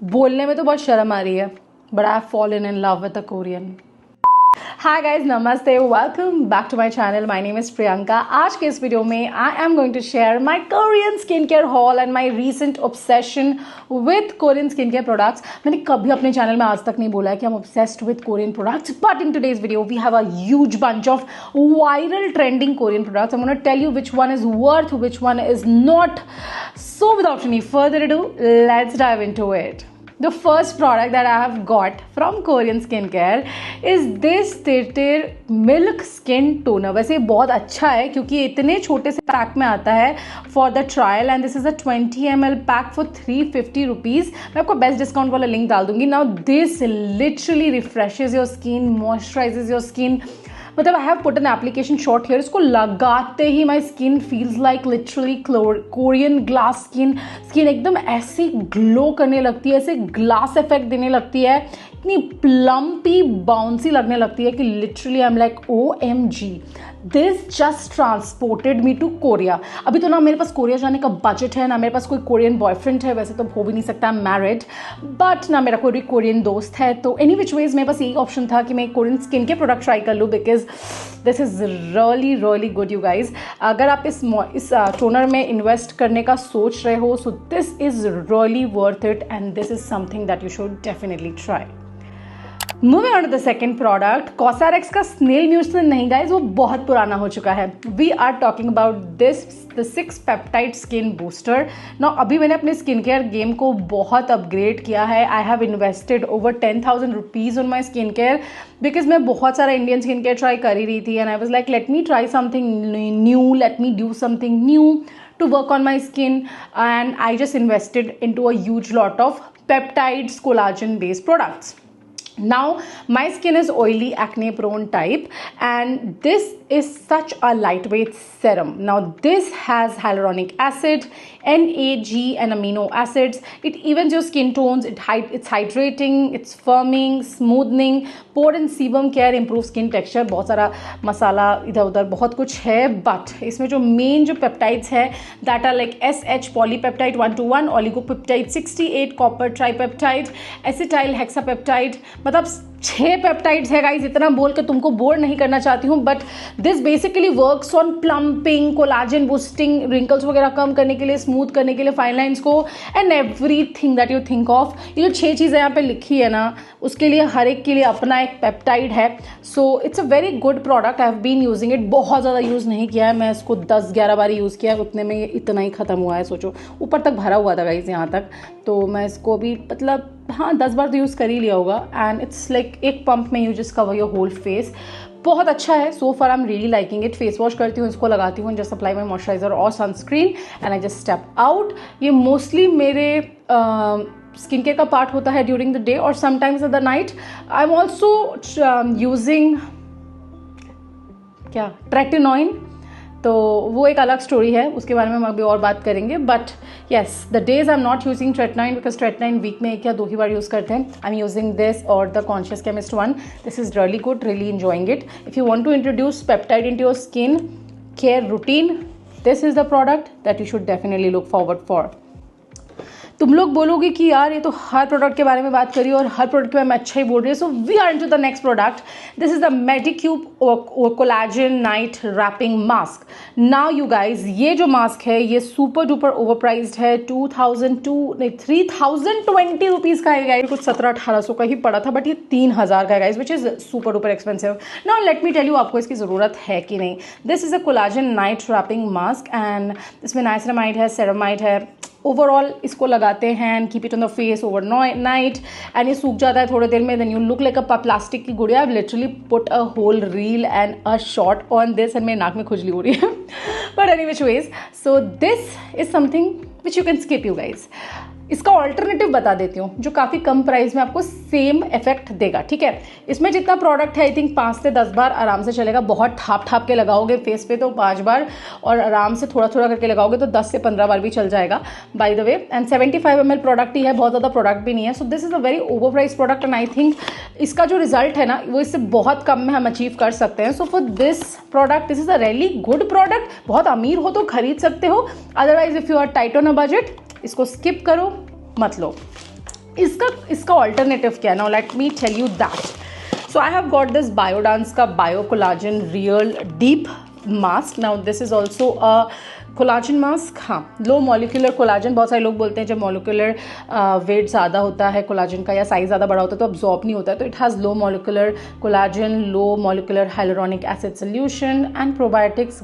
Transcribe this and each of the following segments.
बोलने में तो बहुत शर्म आ रही है, but I have fallen in love with a Korean. Hi guys, namaste, welcome back to my channel. My name is Priyanka. आज के इस वीडियो में I am going to share my Korean skincare haul and my recent obsession with Korean skincare products. मैंने कभी अपने channel में आज तक नहीं बोला है कि I'm obsessed with Korean products, but in today's video we have a huge bunch of viral trending Korean products. I'm going to tell you which one is worth, which one is not. So without any further ado, let's dive into it. The first product that I have got from Korean skincare is this Tirtir Milk Skin Toner. वैसे बहुत अच्छा है क्योंकि इतने छोटे से pack में आता है for the trial and this is a 20 ml pack for 350 rupees. मैं आपको बेस्ट डिस्काउंट वाला लिंक डाल दूंगी. Now this literally refreshes your skin, moisturizes your skin. मतलब I have put an application shot here. इसको लगाते ही my skin feels like literally Korean glass skin एकदम ऐसी ग्लो करने लगती है, ऐसे ग्लास इफेक्ट देने लगती है, इतनी प्लम्पी बाउंसी लगने लगती है कि literally I am like OMG, this just transported me to Korea. अभी तो ना मेरे पास कोरिया जाने का बजट है, ना मेरे पास कोई कोरियन बॉयफ्रेंड है, वैसे तो हो भी नहीं सकता, मैरिड, बट ना मेरा कोई कोरियन दोस्त है. तो एनी विच वेज मेरे पास यही ऑप्शन था कि मैं कोरियन स्किन के प्रोडक्ट ट्राई कर लूँ because this is really good you guys. अगर आप इस टोनर में इन्वेस्ट करने का सोच रहे हो, so this is really worth it and this is something that you should definitely try. Moving on to the second product, cosmetics का स्नेल म्यूसिन नहीं गाइज, वो बहुत पुराना हो चुका है. We are talking about this the 6 peptide skin booster. ना अभी मैंने अपने स्किन केयर गेम को बहुत अपग्रेड किया है. I have invested over 10,000 rupees on my skin care because मैं बहुत सारा इंडियन स्किन केयर ट्राई कर ही रही थी and I was like let me try something new, let me do something new to work on my skin, and I just invested into a huge lot of peptides, collagen based products. Now my skin is oily, acne prone type, and this is such a lightweight serum. Now this has hyaluronic acid, NAG and amino acids. It evens your skin tones, it's hydrating, it's firming, smoothing, pore and sebum care, improve skin texture. बहुत सारा मसाला इधर उधर बहुत कुछ है, but इसमें जो main जो पेप्टाइड्स है that are like SH polypeptide 121, oligopeptide 68, copper tripeptide, acetyl hexapeptide, मतलब 6 पेप्टाइड्स है गाइज. इतना बोल के तुमको बोर नहीं करना चाहती हूँ, but this basically works on plumping, collagen boosting, wrinkles वगैरह कम करने के लिए, स्मूथ करने के लिए फाइन लाइन्स को, and everything that you think of. ये जो 6 चीज़ें यहाँ पे लिखी है ना, उसके लिए हर एक के लिए अपना एक पेप्टाइड है. So it's a very good product. I have been using it. बहुत ज़्यादा यूज़ नहीं किया है, मैं इसको 10-11 बार यूज़ किया है, उतने में ये इतना ही ख़त्म हुआ है. सोचो ऊपर तक भरा हुआ था गाइज यहाँ तक, तो मैं इसको भी मतलब हाँ 10 बार तो यूज़ कर ही लिया होगा. एंड इट्स लाइक एक पंप में you just cover your whole face. बहुत अच्छा है. So far I am really liking it. Face wash करती हूँ, इसको लगाती हूँ, जस्ट अप्लाई माई मॉइस्चराइजर और sunscreen and I just step out. ये मोस्टली मेरे स्किन केयर का पार्ट होता है ड्यूरिंग द डे और sometimes at the night. I am also using tretinoin, तो वो एक अलग स्टोरी है, उसके बारे में हम अभी और बात करेंगे. But yes, the days I am not using tretinoin because tretinoin week में 1 या 2 ही बार यूज़ करते हैं. आई एम यूजिंग दिस और the conscious chemist one. This is really good, really enjoying it. If you want to introduce peptide into your skin care routine, this is the product that you should definitely look forward for. तुम लोग बोलोगे कि यार ये तो हर product के बारे में बात करी और हर प्रोडक्ट के बारे में अच्छा ही बोल रही है. So we are into the next product. This is the Medicube collagen night wrapping mask. Now you guys, ये जो मास्क है ये सुपर डुपर ओवर प्राइज्ड है. 3,020 रुपीज़ का है गाइज. कुछ 1700-1800 का ही पड़ा था, बट ये 3000 का है guys, which is super duper expensive. Now let me tell you आपको इसकी ज़रूरत है कि नहीं. This is a collagen night wrapping mask and इसमें नाइसिनामाइड है, सेरामाइड है. ओवरऑल इसको लगाते हैं and keep it on the face overnight and ये सूख जाता है थोड़ी देर में. Then you look like a plastic की गुड़िया. I literally put a whole reel and a shot on this and मेरे नाक में खुजली हो रही है. But any which ways, so this is something which you can skip you guys. इसका ऑल्टरनेटिव बता देती हूँ जो काफ़ी कम प्राइस में आपको सेम इफेक्ट देगा. ठीक है, इसमें जितना प्रोडक्ट है आई थिंक 5 से 10 बार आराम से चलेगा. बहुत ठाप के लगाओगे फेस पे तो 5 बार, और आराम से थोड़ा करके लगाओगे तो 10 से 15 बार भी चल जाएगा. By the way, and 75 ml product ही है, बहुत ज़्यादा प्रोडक्ट भी नहीं है. So this is a very over price product and I think इसका जो रिजल्ट है ना वो इससे बहुत कम में हम अचीव कर सकते हैं. So for this product, this is a really good product. बहुत अमीर हो तो खरीद सकते हो, otherwise if you are tight on a budget इसको स्किप करो, मत लो. इसका ऑल्टरनेटिव क्या है? Now let me tell you that. So I have got this Biodance का bio collagen real deep mask. Now this is also a collagen mask. हाँ, low molecular collagen. बहुत सारे लोग बोलते हैं जब मॉलिक्यूलर वेट ज़्यादा होता है कोलाजन का या साइज़ ज़्यादा बड़ा होता है तो अब्जॉर्ब नहीं होता है, तो it has low molecular collagen, low molecular hyaluronic acid solution and probiotics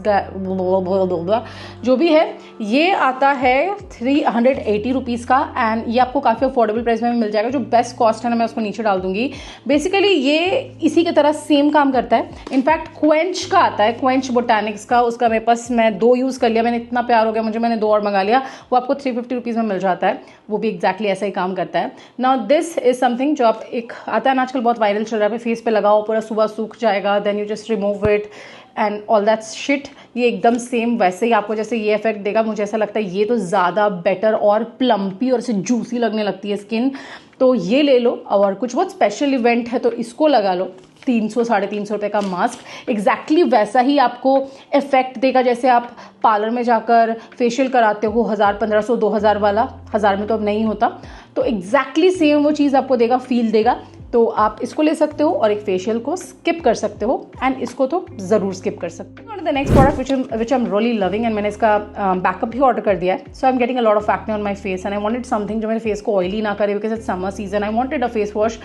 जो भी है। ये आता है 380 रुपीज़ का एंड ये आपको काफ़ी अफोर्डेबल प्राइस में मिल जाएगा। जो बेस्ट कॉस्ट है ना, मैं उसको नीचे डाल दूंगी। बेसिकली ये इसी की तरह सेम काम करता है। इनफैक्ट क्वेंच का आता है, क्वेंच बोटानिक्स का, उसका मेरे पास मैं 2 यूज़ कर लिया, मैंने इतना प्यार हो गया मुझे, मैंने 2 और मंगा लिया। वो आपको 350 रुपीज़ में मिल जाता है, वो भी एग्जैक्टली ऐसा ही काम करता है। नाउ दिस इज समथिंग जो आप एक आता है ना आजकल बहुत वायरल चल रहा है, फेस पे लगाओ पूरा सुबह सूख जाएगा, then you just remove it and all that shit. ये एकदम सेम वैसे ही आपको जैसे ये इफेक्ट देगा। मुझे ऐसा लगता है ये तो ज़्यादा बेटर और प्लम्पी और ऐसे जूसी लगने लगती है स्किन, तो ये ले लो। और कुछ बहुत स्पेशल इवेंट है तो इसको लगा लो। 300-350 रुपये का मास्क एग्जैक्टली वैसा ही आपको इफेक्ट देगा जैसे आप पार्लर में जाकर फेशियल कराते हो 1000, 1500, 2000 वाला। 1000 में तो अब नहीं होता, तो एग्जैक्टली सेम वो चीज़ आपको देगा, फील देगा। तो आप इसको ले सकते हो और एक फेशियल को स्किप कर सकते हो एंड इसको तो ज़रूर स्किप कर सकते हो। The next product which I am really loving and मैंने इसका बैकअप भी ऑर्डर कर दिया है। So I am getting a lot of acne on my face and I wanted something जो मेरे फेस को ऑयली ना करे, because it's summer season. I wanted a face wash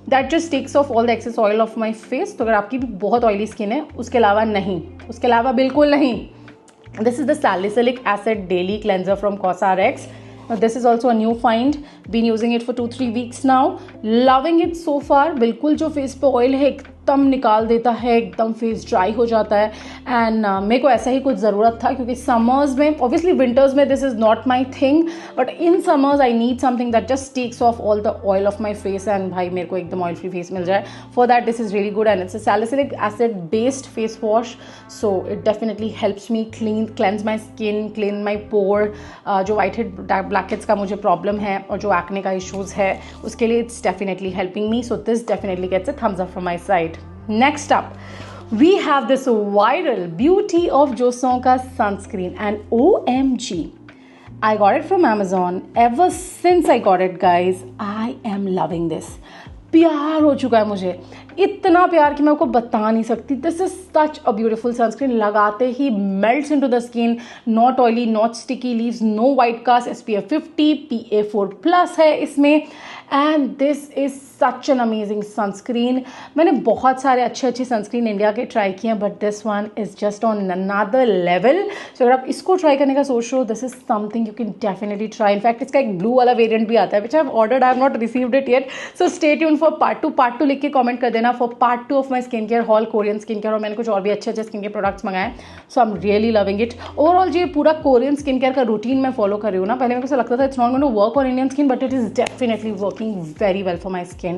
that just takes off all the excess oil of my face. तो अगर आपकी भी बहुत ऑयली स्किन है, उसके अलावा नहीं, उसके अलावा बिल्कुल नहीं। This is the salicylic acid daily cleanser from COSRX. Now this is also a new find. Been using it for 2-3 weeks now. Loving it so far. बिल्कुल जो फेस पे ऑयल है एकदम निकाल देता है, एकदम फेस ड्राई हो जाता है। एंड मेरे को ऐसा ही कुछ ज़रूरत था क्योंकि समर्स में, ऑब्वियसली विंटर्स में this is not my thing, but in summers I need something that just takes off all the oil of my face and भाई मेरे को एकदम ऑयल फ्री फेस मिल जाए। For that this is really good and it's a salicylic acid based face wash, so it definitely helps me cleanse my skin, clean my pore. जो white head black heads का मुझे problem है और जो acne का issues है उसके लिए it's definitely helping me, so this definitely gets a thumbs up from my side. Next up, we have this viral Beauty of Joseon ka sunscreen and OMG, I got it from Amazon. Ever since I got it, guys, I am loving this. प्यार हो चुका है मुझे, इतना प्यार कि मैं आपको बता नहीं सकती. This is such a beautiful sunscreen. लगाते ही melts into the skin, not oily, not sticky, leaves no white cast, SPF 50, PA4+ है इसमें. And this is such an amazing sunscreen. मैंने बहुत सारे अच्छे सनस्क्रीन इंडिया के ट्राई किए हैं, but this one is just on another level. So अगर आप इसको ट्राई करने का सोच रहे हो, this is something you can definitely try. In fact इसका एक ब्लू वाला वेरिएंट भी आता है, which I have ordered, I have not received it yet. So stay tune for part 2 लिख के कमेंट कर देना for part 2 of my skin care haul, Korean skin care. और मैंने कुछ और भी अच्छे स्किन केयर प्रोडक्ट्स मंगाए. So I am really loving it. Overall ये पूरा कोरियन स्किन केयर का रूटीन मैं फॉलो कर रही हूँ ना. पहले मेरे को लगता था it's not going to work on Indian skin, but it is definitely working very well for my skin.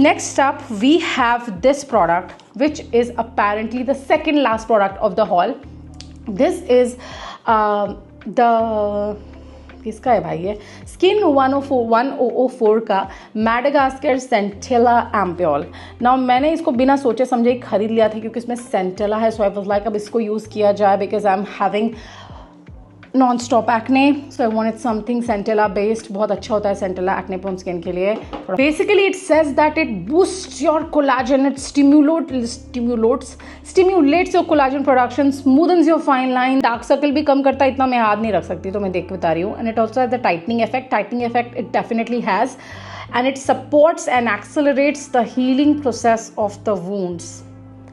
Next up, we have this product, which is apparently the second last product of the haul. This is the किसका है भाई ये? Skin 1004 का Madagascar Centella एम्प्योल. Now मैंने इसको बिना सोचे समझे खरीद लिया था क्योंकि इसमें सेंटेला है. सो आई वाज लाइक अब इसको यूज़ किया जाए because I am having non-stop acne, so I wanted something centella based. बहुत अच्छा होता है centella acne prone skin के लिए. Basically it says that it boosts your collagen, it stimulates your collagen production, smoothens your fine line, dark circle भी कम करता है. इतना मैं याद नहीं रख सकती तो मैं देख के बता रही हूँ. And it also has the tightening effect it definitely has, and it supports and accelerates the healing process of the wounds,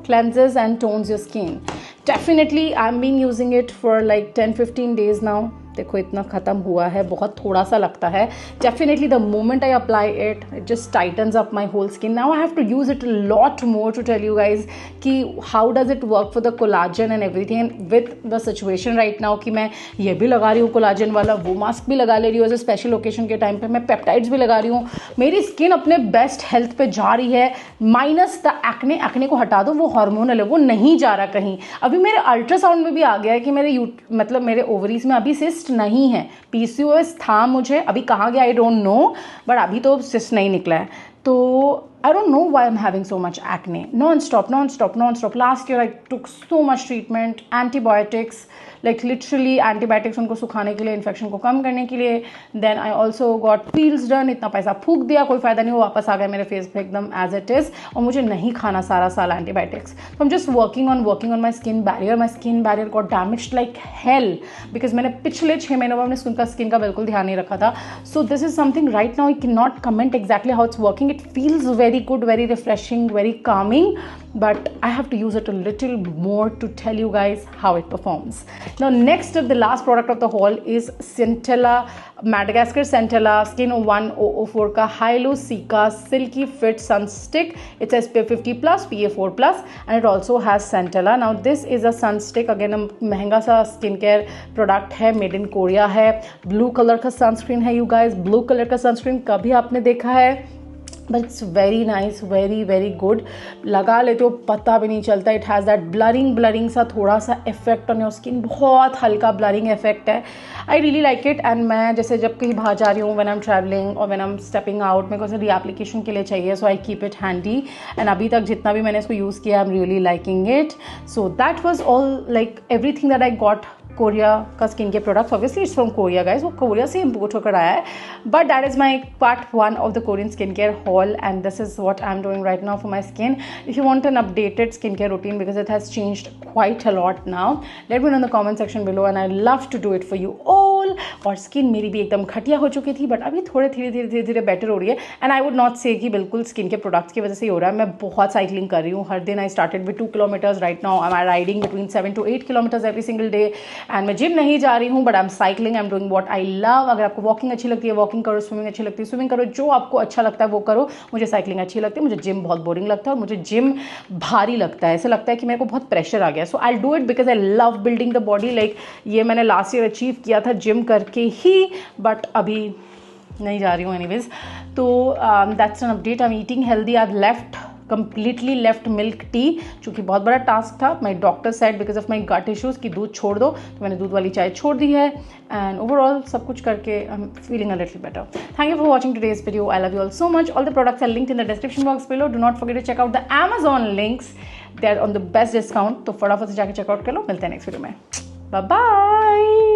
cleanses and tones your skin. Definitely I've been using it for like 10-15 days now. देखो इतना ख़त्म हुआ है, बहुत थोड़ा सा लगता है. Definitely the moment I apply it just tightens up my whole skin. Now I have to use it lot more to tell you guys कि how does it work for the collagen and everything. And with the situation right now कि मैं ये भी लगा रही हूँ collagen वाला, वो मास्क भी लगा ले रही हूँ एज ए स्पेशल ओकेजन के टाइम पे, मैं पेप्टाइड्स भी लगा रही हूँ. मेरी स्किन अपने बेस्ट हेल्थ पे जा रही है, माइनस द एक्ने को हटा दो, वो हार्मोनल है, वो नहीं जा रहा कहीं. अभी मेरे अल्ट्रासाउंड में भी आ गया है कि मेरे मतलब मेरे ओवरीज में अभी सिस्ट नहीं है. PCOS था मुझे, अभी कहाँ गया आई डोंट नो, बट अभी तो सिस्ट नहीं निकला है. तो I don't know why I'm having so much acne. Non-stop. Last year I took so much treatment, antibiotics, like literally antibiotics उनको सुखाने के लिए, इन्फेक्शन को कम करने के लिए. Then I also got peels done. इतना पैसा फूक दिया, कोई फ़ायदा नहीं, वो वापस आ गया मेरे फेस पे एकदम as it is. और मुझे नहीं खाना सारा साल antibiotics. So I'm just working on my skin barrier. My skin barrier got damaged like hell because मैंने पिछले 6 महीनों में अपने स्किन का बिल्कुल ध्यान नहीं रखा था. So this is something right now I cannot comment exactly how it's working. It feels very good, very refreshing, very calming, but I have to use it a little more to tell you guys how it performs. Now next up, the last product of the haul is Centella, Madagascar Centella Skin 1004 का Hylo Cica Silky Fit Sun Stick. It's SPF 50 plus, PA 4 plus, and it also has Centella. Now this is a sun stick, again महंगा सा skin care product है, made in Korea है. Blue colour का sunscreen है you guys. Blue colour का sunscreen कभी आपने देखा है? But it's very nice, very very good. लगा लेते हो पता भी नहीं चलता. इट हैज़ दैट ब्लरिंग सा थोड़ा सा इफेक्ट ऑन योर स्किन, बहुत हल्का ब्लरिंग इफेक्ट है. I really like it. And मैं जैसे जब कहीं बाहर जा रही हूँ, व्हेन आई एम ट्रैवलिंग और when I am stepping out, मेरे को ऐसे रीएप्लीकेशन के लिए चाहिए, so I keep it handy. And अभी तक जितना भी मैंने इसको यूज़ किया, I am really liking it. So that was all, like everything that I got. Korea का skin care product, obviously it's from Korea guys, वो कोरिया से इम्पोर्ट होकर आया है. But that is my part 1 of the Korean skin care haul, and this is what I am doing right now for my skin. If you want an updated skin care routine, because it has changed quite a lot now, let me know in the comment section below, and I love to do it for you all. और skin मेरी भी एकदम घटिया हो चुकी थी, but अभी थोड़े धीरे धीरे बेटर हो रही है. एंड आई वुड नॉट से कि बिल्कुल स्किन के प्रोडक्ट्स की वजह से ही हो रहा है. मैं बहुत साइकिलिंग कर रही हूँ हर दिन. I started with 2 kilometres, right now I am riding between 7 to 8 kilometres every single day. And मैं जिम नहीं जा रही हूँ, but I am cycling, I am doing what I love. अगर आपको वॉकिंग अच्छी लगती है, वॉकिंग करो. स्विमिंग अच्छी लगती है, स्विमिंग करो. जो आपको अच्छा लगता है वो करो. मुझे साइकिलिंग अच्छी लगती है. मुझे जिम बहुत बोरिंग लगता है, और मुझे जिम भारी लगता है. ऐसा लगता है कि मेरे को बहुत प्रेशर आ गया. So I do it because I love building the body. Like ये मैंने लास्ट ईयर अचीव किया था जिम करके ही, बट अभी नहीं जा रही हूँ एनीवेज. तो that's an update. I am eating healthy. I completely left milk tea, चूँकि बहुत बड़ा टास्क था. My doctor said because of my gut issues कि दूध छोड़ दो, तो मैंने दूध वाली चाय छोड़ दी है. एंड ओवरऑल सब कुछ करके I am feeling a little better. Thank you for watching today's video. I love you all so much. All the products are linked in the description box below. Do not forget to check out the Amazon links. They are on the best discount, तो फटाफट से जाके checkout कर लो. मिलते हैं next video में. Bye bye.